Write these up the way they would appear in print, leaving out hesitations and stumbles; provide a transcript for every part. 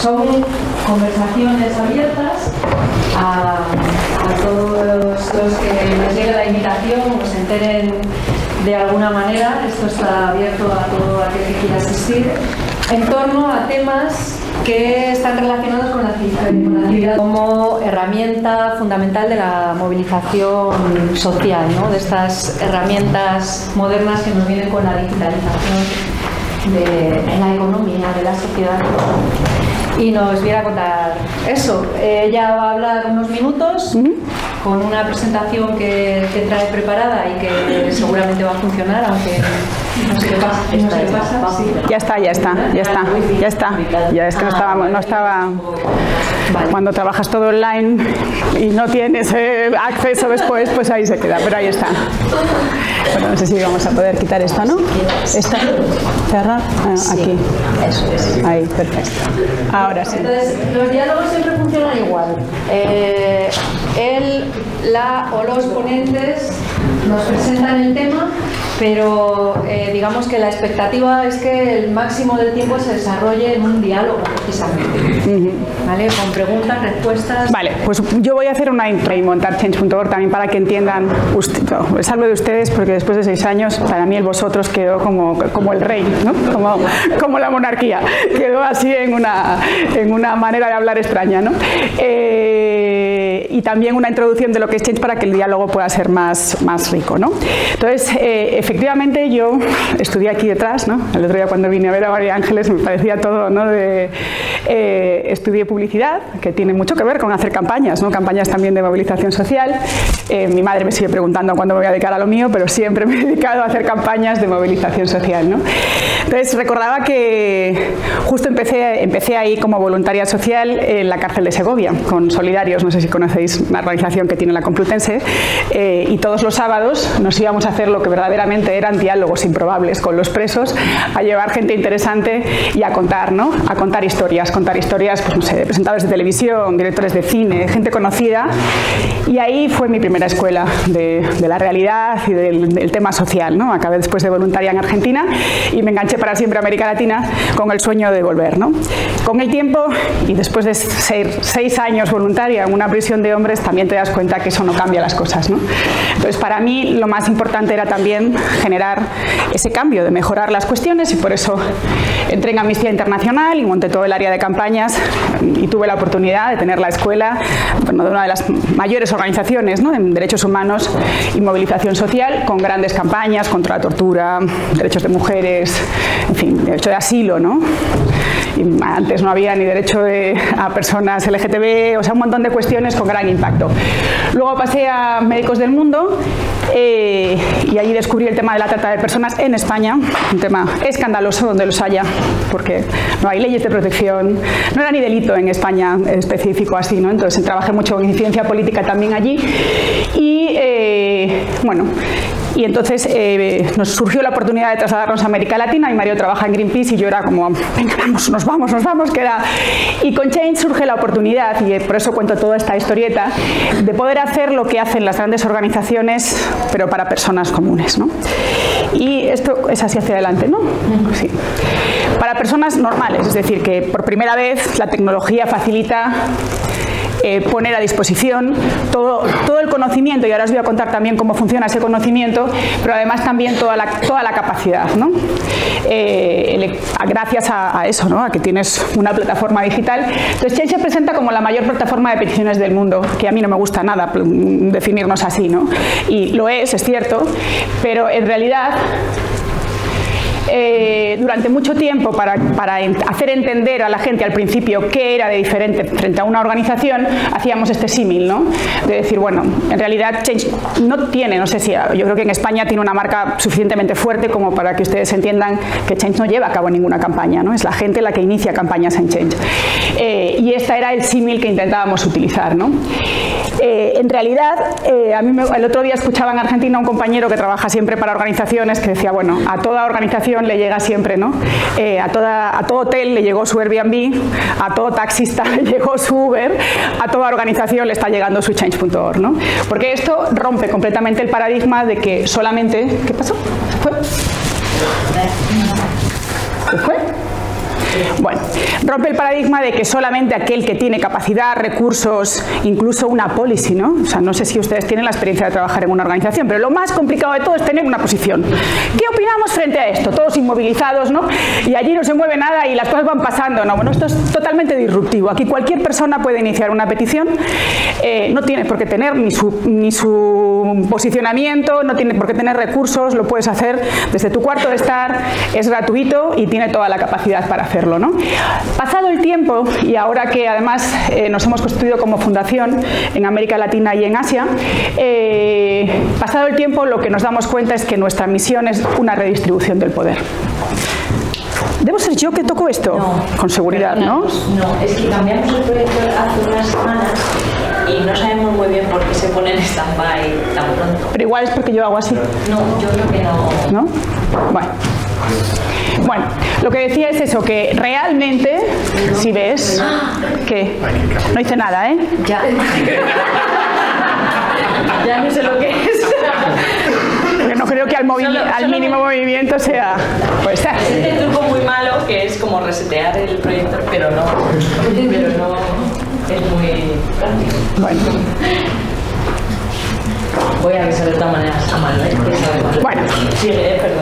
Son conversaciones abiertas a todos los que les llegue la invitación o se enteren de alguna manera. Esto está abierto a todo aquel que quiera asistir, en torno a temas que están relacionados con la actividad como herramienta fundamental de la movilización social, ¿no? De estas herramientas modernas que nos vienen con la digitalización de la economía, de la sociedad. Y nos viene a contar eso. Ella va a hablar unos minutos con una presentación que trae preparada y que seguramente va a funcionar, aunque no sé qué pasa. Sí. Ya está. Ya es que no estaba. Vale. Cuando trabajas todo online y no tienes acceso después, pues ahí se queda, pero ahí está. Bueno, no sé si vamos a poder quitar esto, ¿no? Esta, cerrar, aquí. Eso es. Ahí, perfecto. Ahora sí. Entonces, los diálogos siempre funcionan igual. Él, la o los ponentes nos presentan el tema, pero digamos que la expectativa es que el máximo del tiempo se desarrolle en un diálogo, precisamente. ¿Vale? Con preguntas, respuestas. Vale, pues yo voy a hacer una intro y montar Change.org también para que entiendan. Les hablo de ustedes porque después de 6 años, para mí el vosotros quedó como el rey, ¿no? Como la monarquía. Quedó así en una manera de hablar extraña, ¿no? Y también una introducción de lo que es Change para que el diálogo pueda ser más rico, ¿no? Entonces, efectivamente, yo estudié aquí detrás, ¿no? El otro día cuando vine a ver a María Ángeles me parecía todo, ¿no? Estudié publicidad, que tiene mucho que ver con hacer campañas, ¿no? Campañas también de movilización social. Mi madre me sigue preguntando cuándo me voy a dedicar a lo mío, pero siempre me he dedicado a hacer campañas de movilización social, ¿no? Entonces, recordaba que justo empecé ahí como voluntaria social en la cárcel de Segovia, con Solidarios, no sé si conocéis una organización que tiene la Complutense, y todos los sábados nos íbamos a hacer lo que verdaderamente eran diálogos improbables con los presos, a llevar gente interesante y a contar, ¿no? A contar historias, pues no sé, de presentadores de televisión, directores de cine, gente conocida, y ahí fue mi primera escuela de la realidad y del tema social, ¿no? Acabé después de voluntaria en Argentina y me enganché para siempre a América Latina con el sueño de volver, ¿no? Con el tiempo y después de ser 6 años voluntaria en una prisión de hombres, también te das cuenta que eso no cambia las cosas, ¿no? Entonces, para mí lo más importante era también generar ese cambio, de mejorar las cuestiones, y por eso entré en Amnistía Internacional y monté todo el área de campañas y tuve la oportunidad de tener la escuela, bueno, de una de las mayores organizaciones, ¿no? En derechos humanos y movilización social, con grandes campañas contra la tortura, derechos de mujeres, en fin, derecho de asilo, ¿no? Y antes no había ni derecho a personas LGTB, o sea, un montón de cuestiones con gran impacto. Luego pasé a Médicos del Mundo y allí descubrí el tema de la trata de personas en España, un tema escandaloso donde los haya, porque no hay leyes de protección, no era ni delito en España específico así, ¿no? Entonces trabajé mucho en incidencia política también allí y bueno, y entonces nos surgió la oportunidad de trasladarnos a América Latina. Mi marido trabaja en Greenpeace y yo era como, venga, nos vamos, que era... Y con Change surge la oportunidad, y por eso cuento toda esta historieta, de poder hacer lo que hacen las grandes organizaciones, pero para personas comunes, ¿no? Y esto es así hacia adelante, ¿no? Sí. Para personas normales, es decir, que por primera vez la tecnología facilita poner a disposición todo el conocimiento, y ahora os voy a contar también cómo funciona ese conocimiento, pero además también toda la capacidad, ¿no? Gracias a eso, ¿no? A que tienes una plataforma digital. Entonces Change se presenta como la mayor plataforma de peticiones del mundo, que a mí no me gusta nada definirnos así, ¿no? Y lo es cierto, pero en realidad durante mucho tiempo, para hacer entender a la gente al principio qué era de diferente frente a una organización, hacíamos este símil, ¿no? De decir, bueno, en realidad Change no tiene, no sé si, yo creo que en España tiene una marca suficientemente fuerte como para que ustedes entiendan que Change no lleva a cabo ninguna campaña, ¿no? Es la gente la que inicia campañas en Change. Y este era el símil que intentábamos utilizar, ¿no? En realidad, el otro día escuchaba en Argentina a un compañero que trabaja siempre para organizaciones que decía, bueno, a toda organización le llega siempre, ¿no? A todo hotel le llegó su Airbnb, a todo taxista le llegó su Uber, a toda organización le está llegando su Change.org, ¿no? Porque esto rompe completamente el paradigma de que solamente... ¿Qué pasó? ¿Se fue? Bueno, rompe el paradigma de que solamente aquel que tiene capacidad, recursos, incluso una policy, ¿no? O sea, no sé si ustedes tienen la experiencia de trabajar en una organización, pero lo más complicado de todo es tener una posición. ¿Qué opinamos frente a esto? Todos inmovilizados, ¿no? Y allí no se mueve nada y las cosas van pasando, ¿no? Bueno, esto es totalmente disruptivo. Aquí cualquier persona puede iniciar una petición, no tiene por qué tener ni su posicionamiento, no tiene por qué tener recursos, lo puedes hacer desde tu cuarto de estar, es gratuito y tiene toda la capacidad para hacerlo, ¿no? Pasado el tiempo, y ahora que además nos hemos constituido como fundación en América Latina y en Asia, pasado el tiempo lo que nos damos cuenta es que nuestra misión es una redistribución del poder. ¿Debo ser yo que toco esto? No, con seguridad, ¿no? No, es que cambiamos el proyecto hace unas semanas y no sabemos muy bien por qué se pone en stand-by tan pronto. Pero igual es porque yo hago así. No, yo creo que no. ¿No? Bueno, lo que decía es eso, que realmente, si ves, que no hice nada, ¿eh? Ya. Ya no sé lo que es. Porque no creo que al mínimo movimiento sea... Puede ser. Es un truco muy malo que es como resetear el proyector, pero no es muy práctico. Bueno. Voy a avisar de esta manera, está mal, ¿eh? Bueno,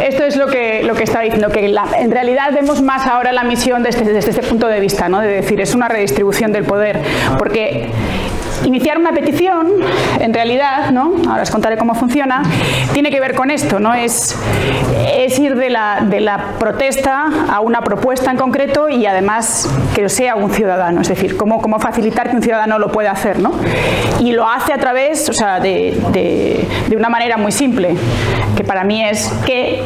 esto es lo que estaba diciendo, que en realidad vemos más ahora la misión desde este punto de vista, ¿no? De decir, es una redistribución del poder, porque iniciar una petición, en realidad, ¿no? Ahora os contaré cómo funciona, tiene que ver con esto, ¿no? Es ir de la protesta a una propuesta en concreto y además que sea un ciudadano, es decir, cómo facilitar que un ciudadano lo pueda hacer, ¿no? Y lo hace a través, o sea, de una manera muy simple, que para mí es que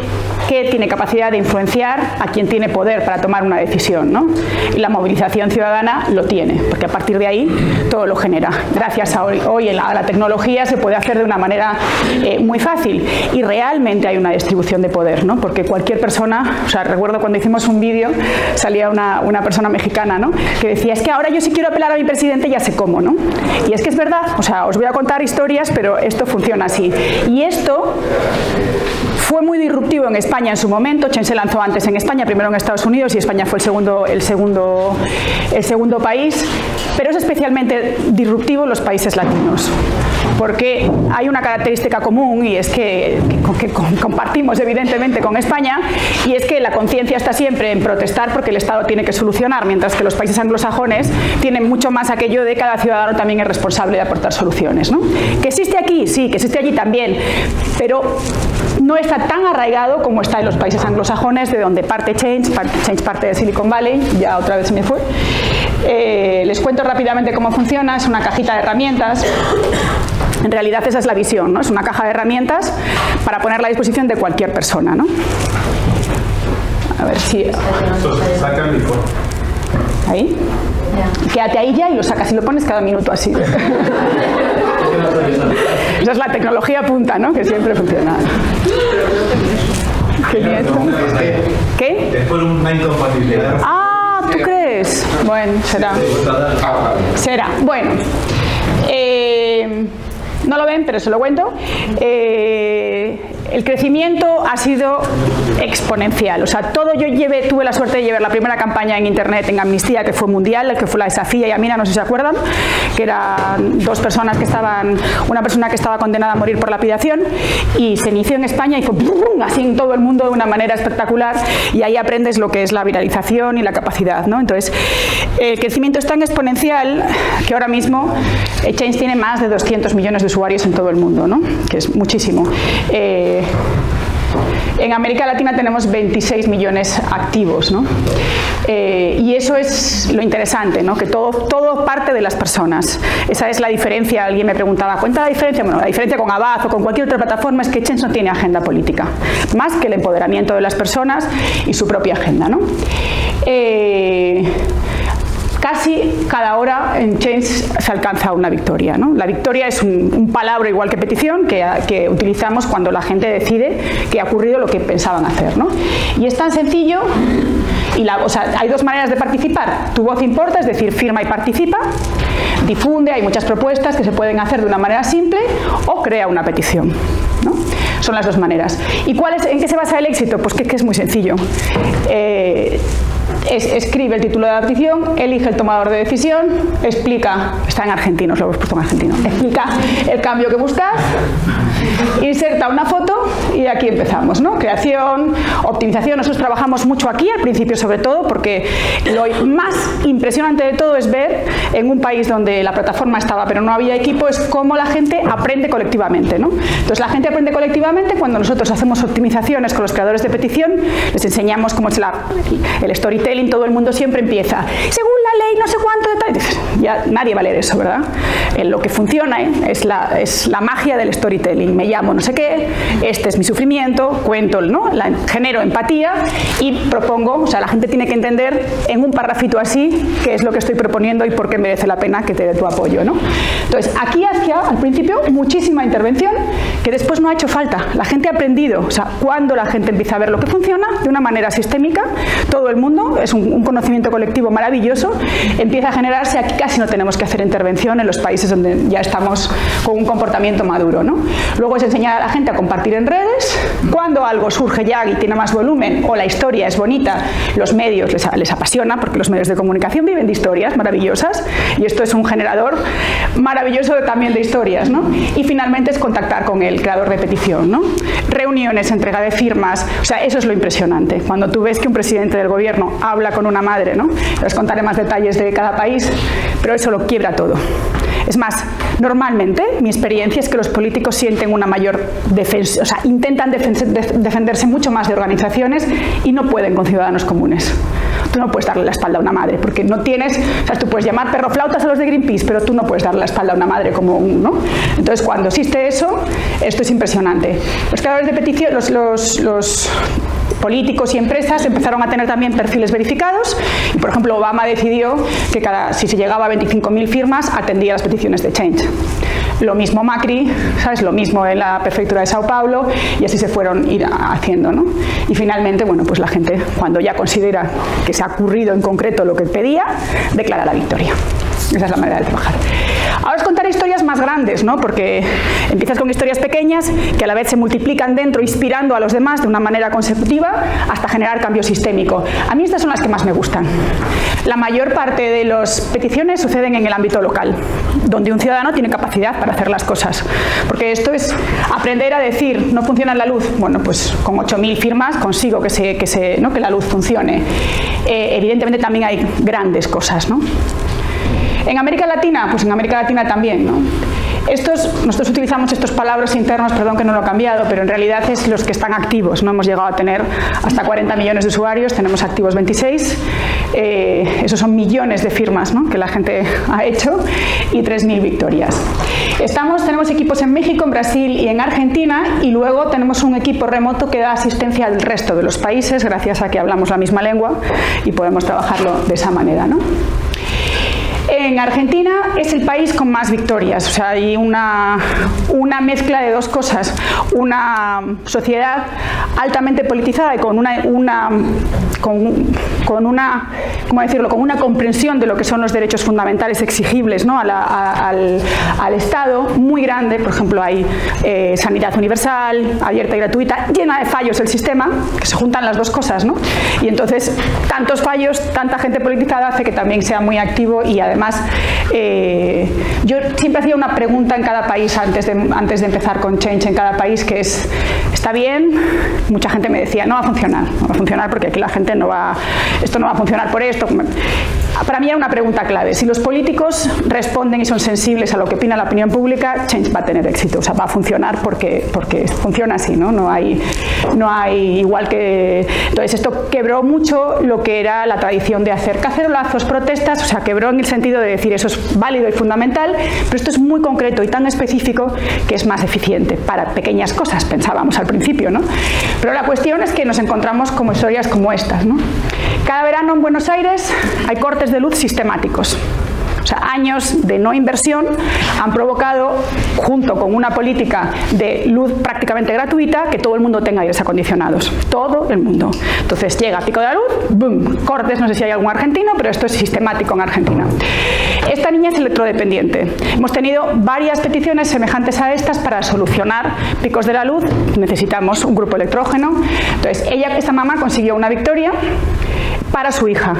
tiene capacidad de influenciar a quien tiene poder para tomar una decisión, ¿no? Y la movilización ciudadana lo tiene, porque a partir de ahí todo lo genera. Gracias a hoy a la tecnología se puede hacer de una manera muy fácil y realmente hay una distribución de poder, ¿no? Porque cualquier persona, o sea, recuerdo cuando hicimos un vídeo, salía una persona mexicana, ¿no? Que decía, es que ahora yo sí quiero apelar a mi presidente, ya sé cómo, ¿no? Y es que es verdad, o sea, os voy a contar historias, pero esto funciona así. Y esto fue muy disruptivo en España en su momento. Change se lanzó antes en España, primero en Estados Unidos, y España fue el segundo país, pero es especialmente disruptivo en los países latinos, porque hay una característica común y es que compartimos evidentemente con España, y es que la conciencia está siempre en protestar porque el Estado tiene que solucionar, mientras que los países anglosajones tienen mucho más aquello de cada ciudadano también es responsable de aportar soluciones, ¿no? ¿Que existe aquí? Sí, que existe allí también, pero no está tan arraigado como está en los países anglosajones, de donde parte Change parte de Silicon Valley, ya otra vez se me fue. Les cuento rápidamente cómo funciona. Es una cajita de herramientas. En realidad esa es la visión, ¿no? Es una caja de herramientas para ponerla a disposición de cualquier persona, ¿no? A ver si... Saca el micrófono. Ahí. Quédate ahí ya y lo sacas y lo pones cada minuto así. Esa es la tecnología punta, ¿no? Que siempre funciona. ¿Qué nieto? ¿Qué? Es por una incompatibilidad. Ah, ¿tú crees? Bueno, será. Será. Bueno. No lo ven, pero se lo cuento. El crecimiento ha sido exponencial. O sea, tuve la suerte de llevar la primera campaña en internet en Amnistía, que fue mundial, que fue la de Safía y Amina, no sé si se acuerdan, que eran dos personas una persona que estaba condenada a morir por lapidación, y se inició en España y fue así en todo el mundo de una manera espectacular, y ahí aprendes lo que es la viralización y la capacidad, ¿no? Entonces, el crecimiento es tan exponencial que ahora mismo Change tiene más de 200 millones de usuarios en todo el mundo, ¿no? Que es muchísimo. En América Latina tenemos 26 millones activos, ¿no? Y eso es lo interesante, ¿no? Que todo parte de las personas. Esa es la diferencia. Alguien me preguntaba, ¿cuenta la diferencia? Bueno, la diferencia con Avaz o con cualquier otra plataforma es que Change no tiene agenda política, más que el empoderamiento de las personas y su propia agenda, ¿no? Casi cada hora en Change se alcanza una victoria, ¿no? La victoria es un palabra igual que petición que utilizamos cuando la gente decide que ha ocurrido lo que pensaban hacer, ¿no? Y es tan sencillo, o sea, hay dos maneras de participar. Tu voz importa, es decir, firma y participa, difunde, hay muchas propuestas que se pueden hacer de una manera simple, o crea una petición, ¿no? Son las dos maneras. ¿Y en qué se basa el éxito? Pues que es muy sencillo. escribe el título de la petición, elige el tomador de decisión, explica, está en argentino, os lo he puesto en argentino, explica el cambio que buscas, inserta una foto y aquí empezamos, ¿no? Creación, optimización. Nosotros trabajamos mucho aquí al principio, sobre todo porque lo más impresionante de todo es ver en un país donde la plataforma estaba pero no había equipo, es cómo la gente aprende colectivamente, ¿no? Entonces la gente aprende colectivamente cuando nosotros hacemos optimizaciones con los creadores de petición, les enseñamos cómo es el storytelling. Todo el mundo siempre empieza según la ley no sé cuánto de tal. Ya nadie va a leer eso, ¿verdad? Lo que funciona es la magia del storytelling. Me llamo no sé qué, este es mi sufrimiento, cuento, ¿no? Genero empatía y propongo, o sea, la gente tiene que entender en un parrafito así qué es lo que estoy proponiendo y por qué merece la pena que te dé tu apoyo, ¿no? Entonces, aquí hacía al principio muchísima intervención que después no ha hecho falta. La gente ha aprendido, o sea, cuando la gente empieza a ver lo que funciona de una manera sistémica, todo el mundo, es un conocimiento colectivo maravilloso, empieza a generarse. Aquí casi no tenemos que hacer intervención en los países donde ya estamos con un comportamiento maduro, ¿no? Luego es enseñar a la gente a compartir en redes. Cuando algo surge ya y tiene más volumen o la historia es bonita, los medios les apasiona, porque los medios de comunicación viven de historias maravillosas y esto es un generador maravilloso también de historias, ¿no? Y finalmente es contactar con el creador de petición, ¿no? Reuniones, entrega de firmas, o sea, eso es lo impresionante. Cuando tú ves que un presidente del gobierno habla con una madre, ¿no? Les contaré más detalles de cada país, pero eso lo quiebra todo. Es más, normalmente mi experiencia es que los políticos sienten una mayor defensa, o sea, intentan defenderse mucho más de organizaciones y no pueden con ciudadanos comunes. Tú no puedes darle la espalda a una madre, porque no tienes, o sea, tú puedes llamar perroflautas a los de Greenpeace, pero tú no puedes darle la espalda a una madre como ¿no? Entonces, cuando existe eso, esto es impresionante. Los creadores de petición, los políticos y empresas empezaron a tener también perfiles verificados y, por ejemplo, Obama decidió que si se llegaba a 25.000 firmas, atendía las peticiones de Change. Lo mismo Macri, ¿sabes? Lo mismo en la prefectura de Sao Paulo y así se fueron haciendo, ¿no? Y finalmente, bueno, pues la gente, cuando ya considera que se ha ocurrido en concreto lo que pedía, declara la victoria. Esa es la manera de trabajar. Ahora os contaré historias más grandes, ¿no? Porque empiezas con historias pequeñas que a la vez se multiplican dentro, inspirando a los demás de una manera consecutiva hasta generar cambio sistémico. A mí estas son las que más me gustan. La mayor parte de las peticiones suceden en el ámbito local, donde un ciudadano tiene capacidad para hacer las cosas. Porque esto es aprender a decir, no funciona la luz. Bueno, pues con 8.000 firmas consigo que la luz funcione. Evidentemente también hay grandes cosas, ¿no? En América Latina, pues en América Latina también, ¿no? Nosotros utilizamos estos palabras internos, perdón que no lo he cambiado, pero en realidad es los que están activos. No hemos llegado a tener hasta 40 millones de usuarios, tenemos activos 26. Esos son millones de firmas, ¿no? Que la gente ha hecho y 3.000 victorias. Tenemos equipos en México, en Brasil y en Argentina y luego tenemos un equipo remoto que da asistencia al resto de los países gracias a que hablamos la misma lengua y podemos trabajarlo de esa manera, ¿no? En Argentina es el país con más victorias, o sea, hay una mezcla de dos cosas, una sociedad altamente politizada y con una comprensión de lo que son los derechos fundamentales exigibles, ¿no? al Estado muy grande. Por ejemplo, hay sanidad universal, abierta y gratuita, llena de fallos el sistema, que se juntan las dos cosas, ¿no? Y entonces tantos fallos, tanta gente politizada hace que también sea muy activo y además yo siempre hacía una pregunta en cada país antes de empezar con Change en cada país, que es, ¿está bien? Mucha gente me decía, no va a funcionar porque aquí la gente esto no va a funcionar por esto. Para mí era una pregunta clave. Si los políticos responden y son sensibles a lo que opina la opinión pública, Change va a tener éxito, o sea, va a funcionar porque funciona así, ¿no? No hay igual que... Entonces esto quebró mucho lo que era la tradición de hacer cacerolazos, protestas, o sea, quebró en el sentido de decir eso es válido y fundamental, pero esto es muy concreto y tan específico que es más eficiente para pequeñas cosas, pensábamos al principio, ¿no? Pero la cuestión es que nos encontramos con historias como estas, ¿no? Cada verano en Buenos Aires hay cortes de luz sistemáticos. O sea, años de no inversión han provocado, junto con una política de luz prácticamente gratuita, que todo el mundo tenga aires acondicionados. Todo el mundo. Entonces llega pico de la luz, boom, cortes, no sé si hay algún argentino, pero esto es sistemático en Argentina. Esta niña es electrodependiente. Hemos tenido varias peticiones semejantes a estas para solucionar picos de la luz. Necesitamos un grupo electrógeno. Entonces, esta mamá consiguió una victoria para su hija.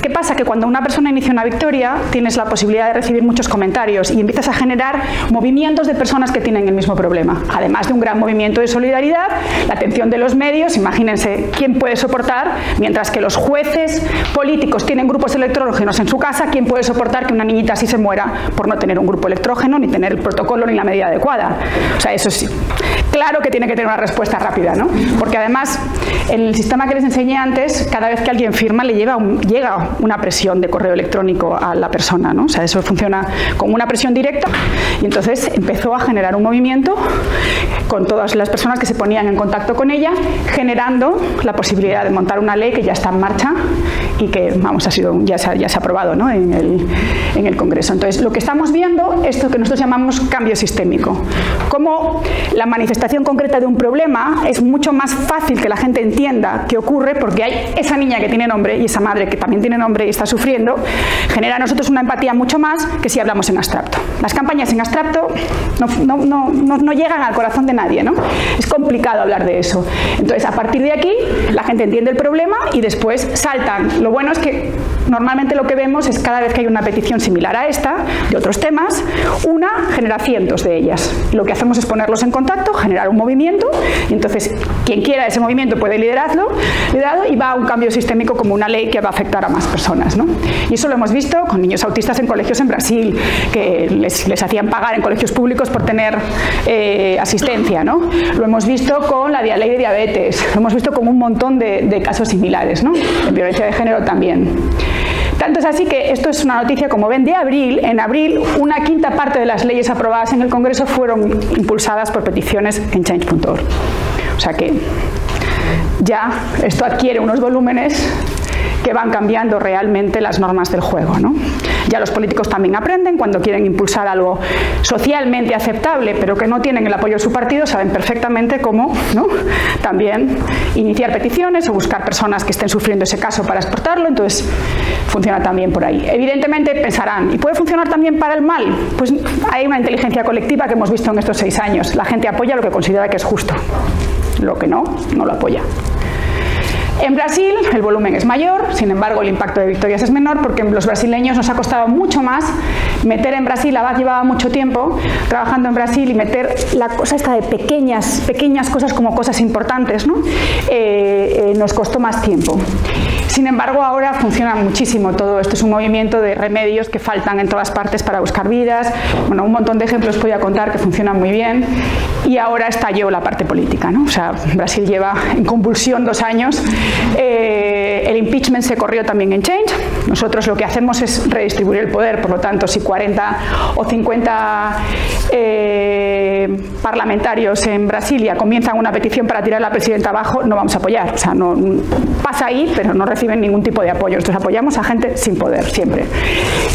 ¿Qué pasa? Que cuando una persona inicia una victoria tienes la posibilidad de recibir muchos comentarios y empiezas a generar movimientos de personas que tienen el mismo problema. Además de un gran movimiento de solidaridad, la atención de los medios, imagínense quién puede soportar, mientras que los jueces políticos tienen grupos electrógenos en su casa, quién puede soportar que una niñita así se muera por no tener un grupo electrógeno, ni tener el protocolo, ni la medida adecuada. O sea, eso sí. Claro que tiene que tener una respuesta rápida, ¿no? Porque además, en el sistema que les enseñé antes, cada vez que alguien firma le llega una presión de correo electrónico a la persona, ¿no? O sea, eso funciona con una presión directa y entonces empezó a generar un movimiento con todas las personas que se ponían en contacto con ella, generando la posibilidad de montar una ley que ya está en marcha y que, vamos, ya se ha aprobado, ¿no? en el Congreso. Entonces, lo que estamos viendo es lo que nosotros llamamos cambio sistémico. Cómo la manifestación concreta de un problema es mucho más fácil que la gente entienda qué ocurre porque hay esa niña que tiene nombre y esa madre que también tiene nombre y está sufriendo, genera a nosotros una empatía mucho más que si hablamos en abstracto. Las campañas en abstracto no llegan al corazón de nadie, ¿no? Es complicado hablar de eso. Entonces, a partir de aquí, la gente entiende el problema y después saltan. Lo bueno es que normalmente lo que vemos es cada vez que hay una petición similar a esta, de otros temas, una genera cientos de ellas. Lo que hacemos es ponerlos en contacto, generar un movimiento, y entonces quien quiera ese movimiento puede liderarlo y va a un cambio sistémico como una ley que va a afectar a más personas, ¿no? Y eso lo hemos visto con niños autistas en colegios en Brasil, que les hacían pagar en colegios públicos por tener asistencia, ¿no? Lo hemos visto con la ley de diabetes, lo hemos visto con un montón de casos similares, ¿no? En violencia de género también. Tanto es así que esto es una noticia, como ven, de abril. En abril, una quinta parte de las leyes aprobadas en el Congreso fueron impulsadas por peticiones en Change.org. O sea que ya esto adquiere unos volúmenes que van cambiando realmente las normas del juego, ¿no? Ya los políticos también aprenden cuando quieren impulsar algo socialmente aceptable, pero que no tienen el apoyo de su partido, saben perfectamente cómo, ¿no? También iniciar peticiones o buscar personas que estén sufriendo ese caso para exportarlo, entonces funciona también por ahí. Evidentemente pensarán, ¿y puede funcionar también para el mal? Pues hay una inteligencia colectiva que hemos visto en estos 6 años. La gente apoya lo que considera que es justo, lo que no lo apoya. En Brasil el volumen es mayor, sin embargo el impacto de victorias es menor porque los brasileños nos ha costado mucho más meter en Brasil, Abad llevaba mucho tiempo trabajando en Brasil y meter la cosa esta de pequeñas cosas como cosas importantes, ¿no? Nos costó más tiempo. Sin embargo, ahora funciona muchísimo todo esto, es un movimiento de remedios que faltan en todas partes para buscar vidas. Bueno, un montón de ejemplos podía contar que funcionan muy bien y ahora estalló la parte política, ¿no? O sea, Brasil lleva en convulsión 2 años. El impeachment se corrió también en Change. Nosotros lo que hacemos es redistribuir el poder, por lo tanto, si 40 o 50 parlamentarios en Brasilia comienzan una petición para tirar a la presidenta abajo, no vamos a apoyar. O sea, no pasa ahí, pero no reciben ningún tipo de apoyo. Nosotros apoyamos a gente sin poder, siempre.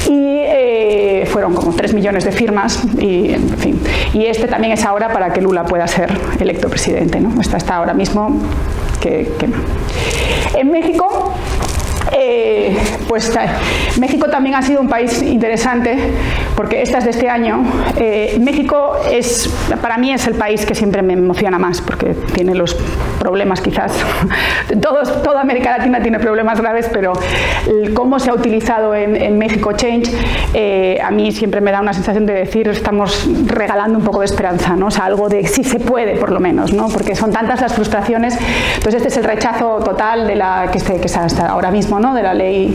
Y fueron como 3 millones de firmas y, en fin. Y este también es ahora para que Lula pueda ser electo presidente, ¿no? Esta está ahora mismo que no. En México, pues México también ha sido un país interesante porque esta es de este año. México para mí es el país que siempre me emociona más porque tiene los problemas quizás, toda América Latina tiene problemas graves, pero cómo se ha utilizado en México Change a mí siempre me da una sensación de decir estamos regalando un poco de esperanza, ¿no? O sea, algo de sí se puede por lo menos, ¿no? Porque son tantas las frustraciones. Entonces este es el rechazo total de que está hasta ahora mismo, ¿no? De la ley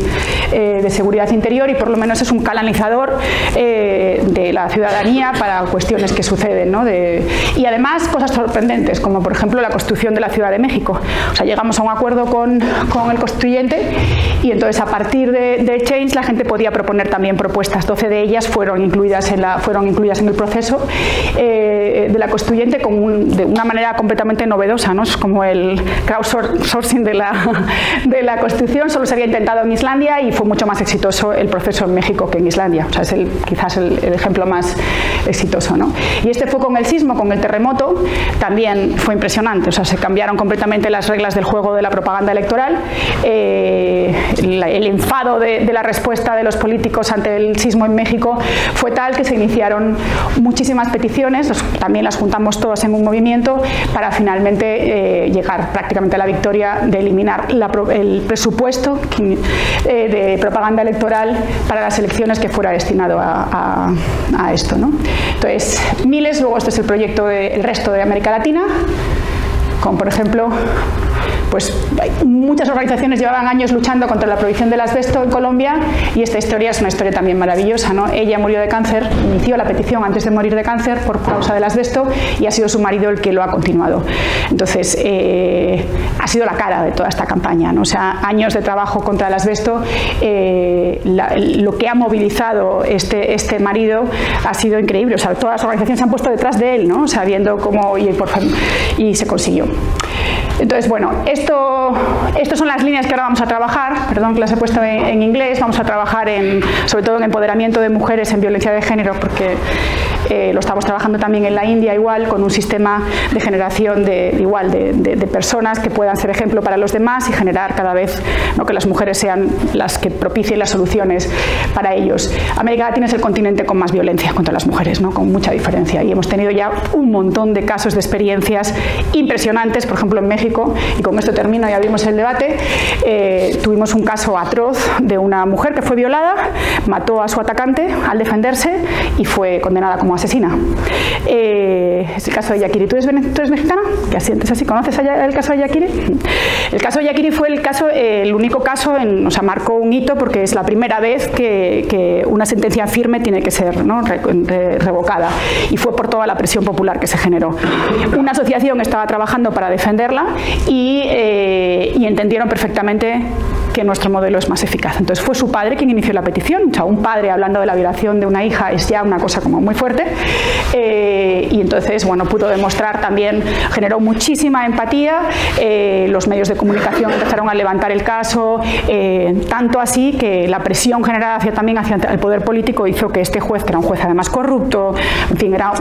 de seguridad interior y por lo menos es un canalizador de la ciudadanía para cuestiones que suceden, ¿no? Y además cosas sorprendentes como por ejemplo la construcción de la Ciudad de México. O sea, llegamos a un acuerdo con el constituyente y entonces a partir de Change la gente podía proponer también propuestas. 12 de ellas fueron incluidas en el proceso de la constituyente de una manera completamente novedosa, ¿no? Es como el crowdsourcing de la Constitución. Solo se había intentado en Islandia y fue mucho más exitoso el proceso en México que en Islandia. O sea, es el quizás el ejemplo más exitoso, ¿no? Y este fue con el sismo, con el terremoto, también fue impresionante, o sea, se cambiaron completamente las reglas del juego de la propaganda electoral, el enfado de la respuesta de los políticos ante el sismo en México fue tal que se iniciaron muchísimas peticiones, también las juntamos todas en un movimiento para finalmente llegar prácticamente a la victoria de eliminar el presupuesto de propaganda electoral para las elecciones que fuera destinado a esto, ¿no? Entonces, miles, luego este es el proyecto del resto de América Latina, como por ejemplo, pues muchas organizaciones llevaban años luchando contra la prohibición del asbesto en Colombia y esta historia es una historia también maravillosa, ¿no? Ella murió de cáncer, inició la petición antes de morir de cáncer por causa del asbesto y ha sido su marido el que lo ha continuado. Entonces, ha sido la cara de toda esta campaña, ¿no? O sea, años de trabajo contra el asbesto, lo que ha movilizado este marido ha sido increíble, o sea, todas las organizaciones se han puesto detrás de él, ¿no? sabiendo cómo y se consiguió. Entonces, bueno, estas son las líneas que ahora vamos a trabajar, perdón que las he puesto en inglés, vamos a trabajar sobre todo en empoderamiento de mujeres en violencia de género, porque lo estamos trabajando también en la India igual, con un sistema de generación de personas que puedan ser ejemplo para los demás y generar cada vez, ¿no?, que las mujeres sean las que propicien las soluciones para ellos. América Latina es el continente con más violencia contra las mujeres, ¿no?, con mucha diferencia, y hemos tenido ya un montón de casos de experiencias impresionantes, por ejemplo en México, y con esto termino y abrimos el debate. Tuvimos un caso atroz de una mujer que fue violada, mató a su atacante al defenderse y fue condenada como asesina. Es el caso de Yakiri. ¿Tú eres mexicana? ¿Qué asientes así? ¿Conoces el caso de Yakiri? El caso de Yakiri fue el único caso, o sea, marcó un hito porque es la primera vez que una sentencia firme tiene que ser, ¿no?, revocada, y fue por toda la presión popular que se generó. Una asociación estaba trabajando para defenderla y entendieron perfectamente que nuestro modelo es más eficaz. Entonces fue su padre quien inició la petición, o sea, un padre hablando de la violación de una hija es ya una cosa como muy fuerte, y entonces, bueno, pudo demostrar también, generó muchísima empatía, los medios de comunicación empezaron a levantar el caso, tanto así que la presión generada también hacia el poder político hizo que este juez, que era un juez además corrupto, en fin, era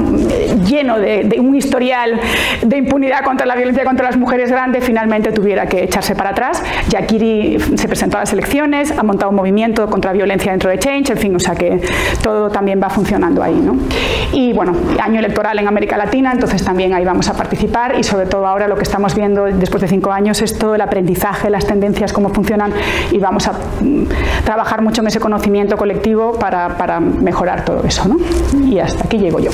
lleno de un historial de impunidad contra la violencia contra las mujeres grande, finalmente tuviera que echarse para atrás. Yakiri se presentó a las elecciones, ha montado un movimiento contra violencia dentro de Change, en fin, o sea que todo también va funcionando ahí, ¿no? Y bueno, año electoral en América Latina, entonces también ahí vamos a participar, y sobre todo ahora lo que estamos viendo después de 5 años es todo el aprendizaje, las tendencias, cómo funcionan, y vamos a trabajar mucho en ese conocimiento colectivo para mejorar todo eso, ¿no? Y hasta aquí llego yo.